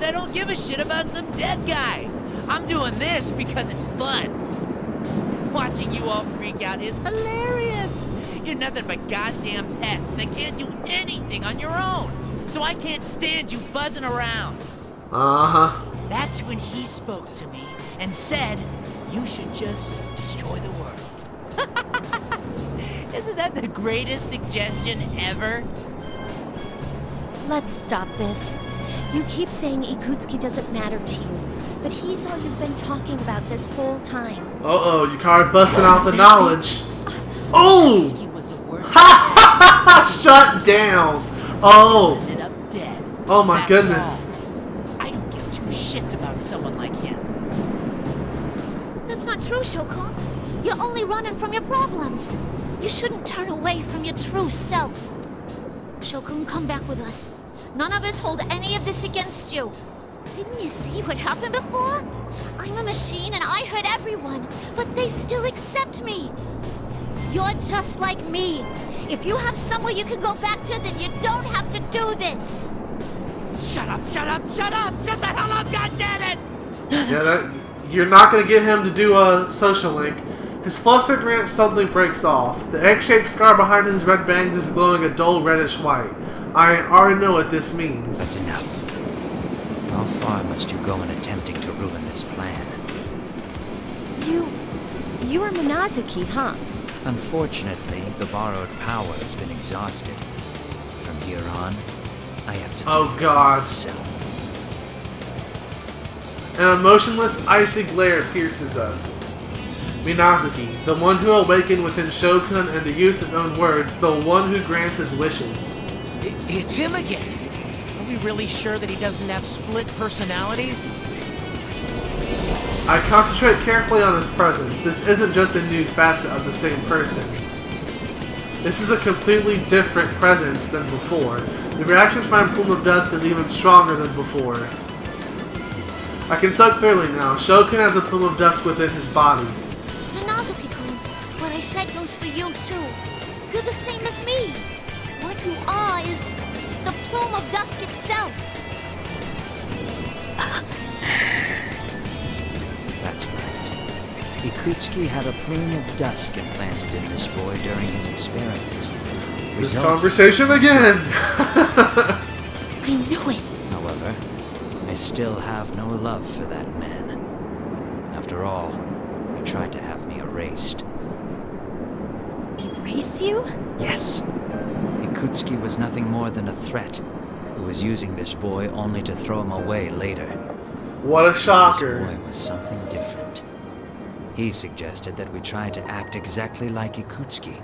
that I don't give a shit about some dead guy. I'm doing this because it's fun. Watching you all freak out is hilarious. You're nothing but goddamn pests that can't do anything on your own. So I can't stand you buzzing around. Uh-huh. That's when he spoke to me and said, you should just destroy the world. Isn't that the greatest suggestion ever? Let's stop this. You keep saying Ikutsuki doesn't matter to you, but he's all you've been talking about this whole time. Uh-oh, you kind of busting out the knowledge. Oh! Ha ha! Shut down! Oh! Oh my goodness. I don't give two shits about someone like him. That's not true, Shokun. You're only running from your problems. You shouldn't turn away from your true self. Shokun, come back with us. None of us hold any of this against you. Didn't you see what happened before? I'm a machine and I hurt everyone, but they still accept me. You're just like me. If you have somewhere you can go back to, then you don't have to do this. Shut up, shut up, shut up! Shut the hell up, goddammit! Yeah, you're not going to get him to do a social link. His flustered rant suddenly breaks off. The egg-shaped scar behind his red bangs is glowing a dull reddish white. I already know what this means. That's enough. How far must you go in attempting to ruin this plan? You are Minazuki, huh? Unfortunately, the borrowed power has been exhausted. From here on, I have to Oh God. myself. An emotionless, icy glare pierces us. Minazuki, the one who awakened within Shokun, and to use his own words, the one who grants his wishes. It's him again. Are we really sure that he doesn't have split personalities? I concentrate carefully on his presence. This isn't just a new facet of the same person. This is a completely different presence than before. The reaction to my Plume of Dusk is even stronger than before. I can tell clearly now. Shokun has a Plume of Dusk within his body. Minazuki-kun, what I said goes for you too. You're the same as me. What you are is the Plume of Dusk itself. That's right. Ikutsuki had a plume of dusk implanted in this boy during his experiments. This conversation again! I knew it! However, I still have no love for that man. After all, he tried to have me erased. Erase you? Yes. Ikutsuki was nothing more than a threat, who was using this boy only to throw him away later. What a shocker. This boy was something different. He suggested that we try to act exactly like Ikutsuki.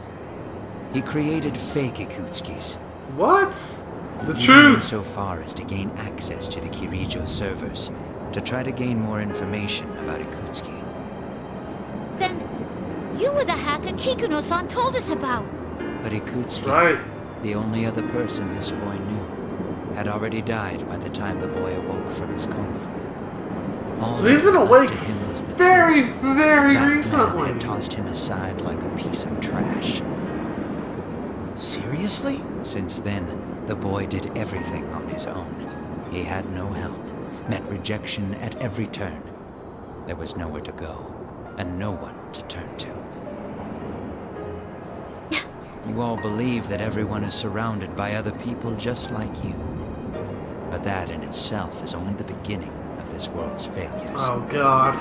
He created fake Ikutsukis. What? The He truth! went so far as to gain access to the Kirijo servers, to try to gain more information about Ikutsuki. Then, you were the hacker Kikuno-san told us about! But Ikutsuki, Right. the only other person this boy knew, had already died by the time the boy awoke from his coma. All So he's that was been left awake to him was the very, truth. very That man recently. had tossed him aside like a piece of trash. Seriously? Since then, the boy did everything on his own. He had no help, met rejection at every turn. There was nowhere to go, and no one to turn to. You all believe that everyone is surrounded by other people just like you. But that in itself is only the beginning of this world's failures. Oh God.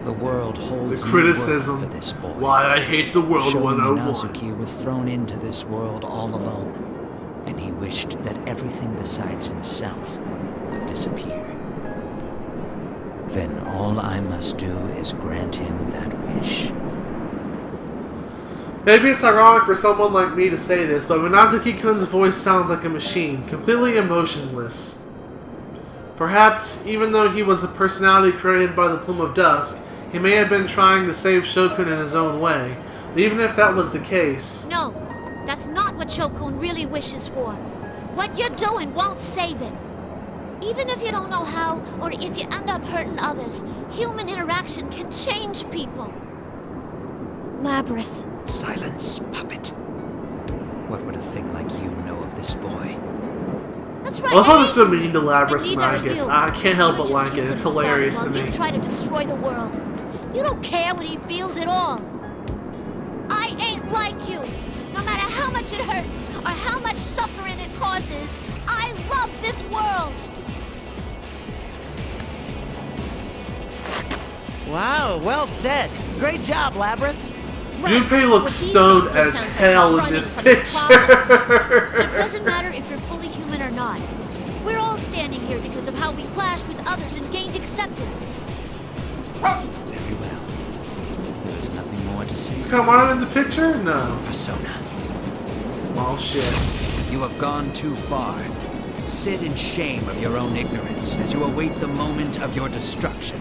The world holds The no criticism. worth for this boy. Why I hate the world Sho 101. Minazuki was thrown into this world all alone, and he wished that everything besides himself would disappear. Then all I must do is grant him that wish. Maybe it's ironic for someone like me to say this, but Minazuki-kun's voice sounds like a machine, completely emotionless. Perhaps, even though he was a personality created by the Plume of Dusk, he may have been trying to save Shokun in his own way. But even if that was the case... No, that's not what Shokun really wishes for. What you're doing won't save him. Even if you don't know how, or if you end up hurting others, human interaction can change people. Labras. Silence, puppet. What would a thing like you know of this boy? That's right. Well, if I I'm hate so you. mean to Labrys And and neither are Marcus, you. I can't help You but just like it. use him It's as bottom hilarious to while me. you try to destroy the world. You don't care what he feels at all. I ain't like you. No matter how much it hurts or how much suffering it causes, I love this world. Wow, well said. Great job, Labrys. Junpei looks What he stoned said just as sounds like hell he's in running this from his problems. picture. It doesn't matter if you're fully human or not. We're all standing here because of how we clashed with others and gained acceptance. Very well. There's nothing more to say. Is Carmona in the picture? No. Persona, Oh shit. you have gone too far. Sit in shame of your own ignorance as you await the moment of your destruction.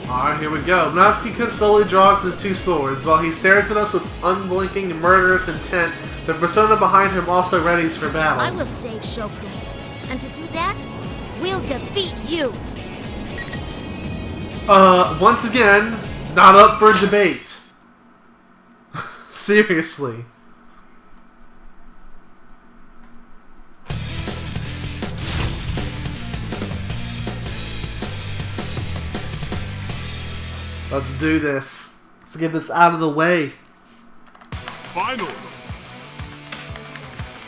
Alright, here we go. Natsuki-kun slowly draws his two swords. While he stares at us with unblinking, murderous intent, the persona behind him also readies for battle. I will save Shokun. And to do that, we'll defeat you. Once again, not up for debate. Seriously. Let's do this. Let's get this out of the way. Final.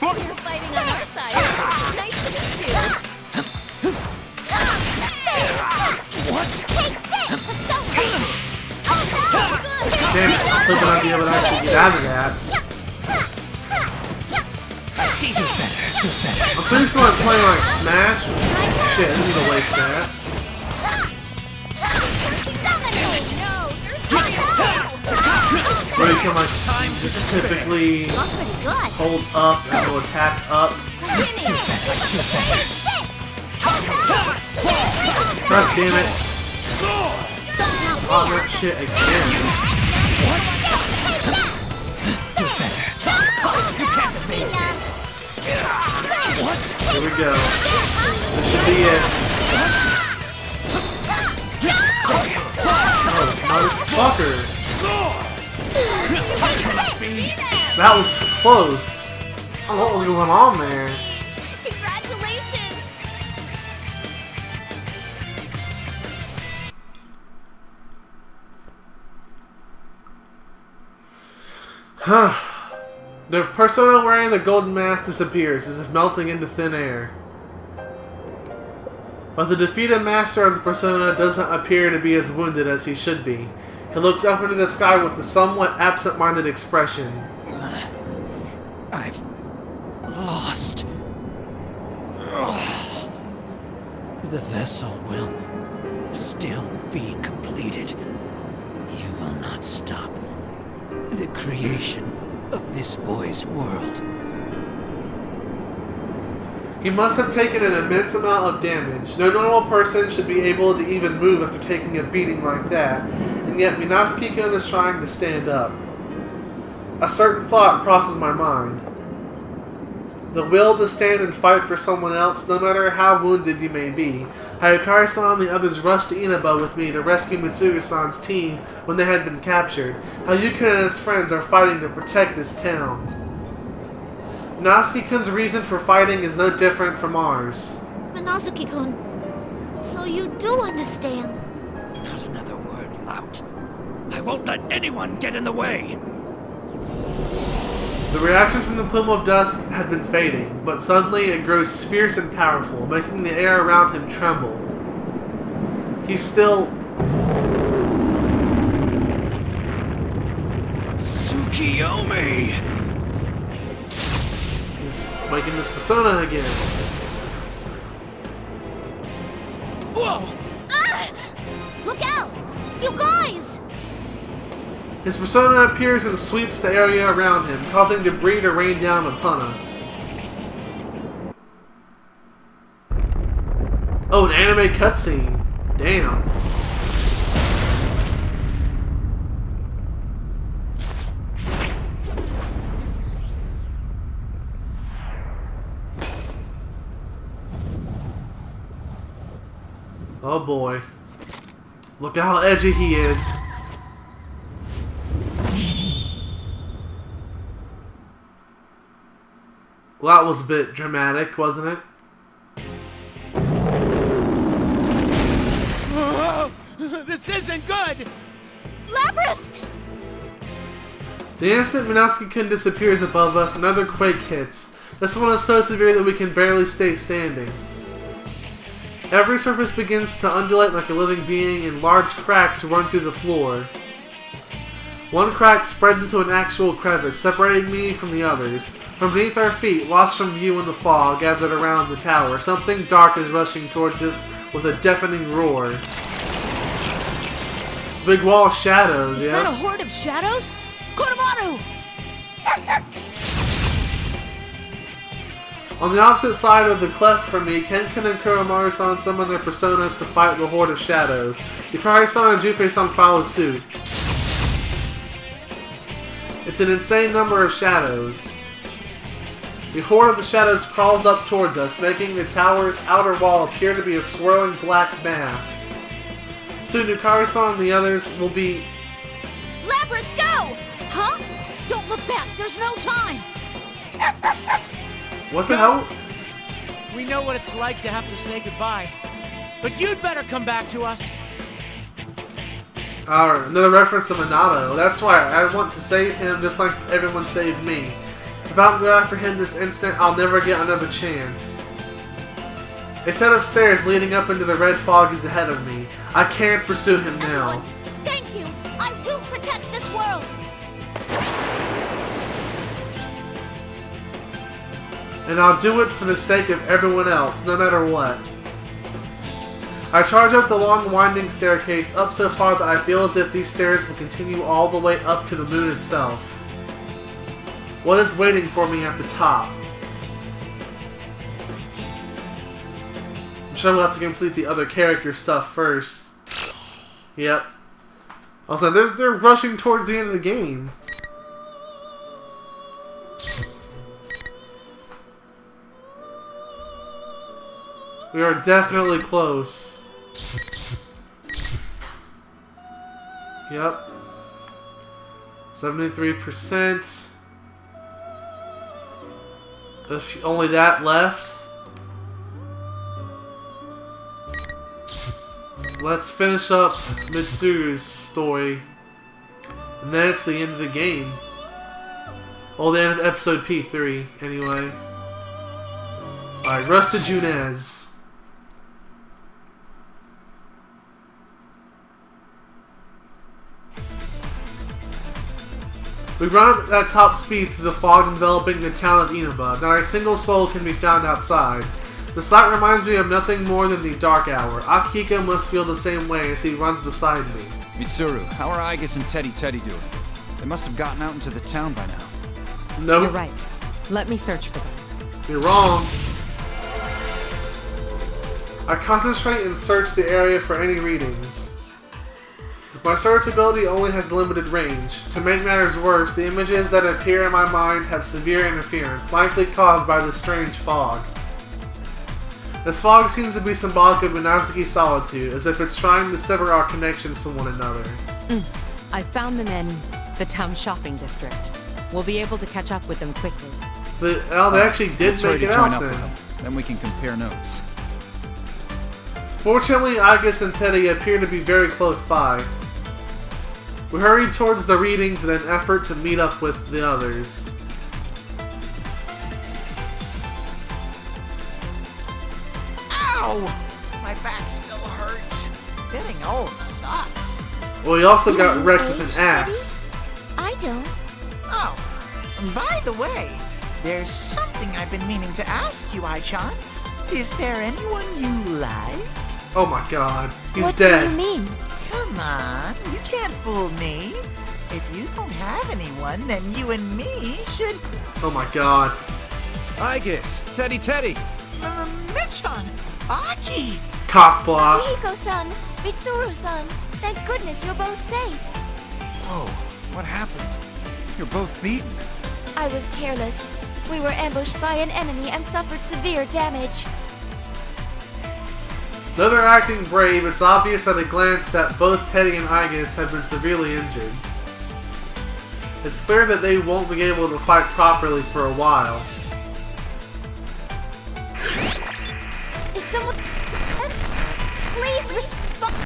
You're fighting on our side. Nice to meet you. What? Take this, Persona! Oh no! Damn it, I was hoping I'd be able to actually get out of that. See, do better, do better. I'm seriously like playing like Smash. Shit, this is a waste of that. No, you're serious. Where you can like specifically You're pretty good. hold up and will attack up. God damn it. Oh, that shit again. Here we go. This should be it. Oh, motherfucker. That was close. I don't know what was going on there. Congratulations. Huh. The persona wearing the golden mask disappears as if melting into thin air. But the defeated master of the persona doesn't appear to be as wounded as he should be. He looks up into the sky with a somewhat absent-minded expression. I've lost. The vessel will still be completed. You will not stop the creation of this boy's world. He must have taken an immense amount of damage. No normal person should be able to even move after taking a beating like that, and yet Minasuke-kun is trying to stand up. A certain thought crosses my mind. The will to stand and fight for someone else, no matter how wounded you may be. Hayakari-san and the others rushed to Inaba with me to rescue Mitsuga-san's team when they had been captured. Hayukin and his friends are fighting to protect this town. Minasuke-kun's reason for fighting is no different from ours. Minazuki-kun, so you do understand. Not another word, lout. I won't let anyone get in the way. The reaction from the plume of dust had been fading, but suddenly it grows fierce and powerful, making the air around him tremble. He's still... Tsukiyomi! He's making this persona again. Whoa! Look out! You guys! His persona appears and sweeps the area around him, causing debris to rain down upon us. Oh, an anime cutscene. Damn. Oh boy. Look how edgy he is. Well, that was a bit dramatic, wasn't it? This isn't good! Lapras! The instant Minasky-kun disappears above us, another quake hits. This one is so severe that we can barely stay standing. Every surface begins to undulate like a living being, and large cracks run through the floor. One crack spreads into an actual crevice, separating me from the others. From beneath our feet, lost from view in the fog gathered around the tower, something dark is rushing towards us with a deafening roar. Big wall of shadows, Is that a horde of shadows? Kodomaru! On the opposite side of the cleft from me, Kenken and Kuromaru-san summon their personas to fight the horde of shadows. Yukari-san and Junpei-san follow suit. It's an insane number of shadows. The horde of the shadows crawls up towards us, making the tower's outer wall appear to be a swirling black mass. Soon Yukari-san and the others will be... Lapras, go! Huh? Don't look back, there's no time! What the hell? We know what it's like to have to say goodbye. But you'd better come back to us. Another reference to Minato. That's why I want to save him just like everyone saved me. If I don't go after him this instant, I'll never get another chance. A set of stairs leading up into the red fog is ahead of me. I can't pursue him now. Everyone, thank you! I will protect this world! And I'll do it for the sake of everyone else, no matter what. I charge up the long winding staircase, up so far that I feel as if these stairs will continue all the way up to the moon itself. What is waiting for me at the top? I'm sure we'll have to complete the other character stuff first. Yep. Also, they're rushing towards the end of the game. We are definitely close. Yep. 73%. If only that left. Let's finish up Mitsuru's story. And then it's the end of the game. Well, the end of episode P3, anyway. Alright, Rush to Junez. We've run at top speed through the fog enveloping the town of Inaba. Not a single soul can be found outside. The sight reminds me of nothing more than the dark hour. Akihiko must feel the same way as he runs beside me. Mitsuru, how are Aigis and Teddy doing? They must have gotten out into the town by now. No. You're right. Let me search for them. You're wrong. I concentrate and search the area for any readings. My search ability only has limited range. To make matters worse, the images that appear in my mind have severe interference, likely caused by the strange fog. This fog seems to be symbolic of Minazuki's solitude, as if it's trying to sever our connections to one another. I found them in the town shopping district. We'll be able to catch up with them quickly. They actually did make it out then. Then we can compare notes. Fortunately, Aigis and Teddy appear to be very close by. We hurried towards the readings in an effort to meet up with the others. Ow! My back still hurts. Getting old sucks. Well, he also got You wrecked with aged, an axe. I don't. Oh, by the way, there's something I've been meaning to ask you, Ai-chan. Is there anyone you like? Oh my god, he's What dead. do you mean? Come on, you can't fool me. If you don't have anyone, then you and me should... Oh my god. Aigis, Teddy. Michan! Aki! Cockblock. Akihiko-san, Mitsuru-san, thank goodness you're both safe. Whoa, what happened? You're both beaten. I was careless. We were ambushed by an enemy and suffered severe damage. Though they're acting brave, it's obvious at a glance that both Teddy and Aigis have been severely injured. It's clear that they won't be able to fight properly for a while. Someone... Please respond.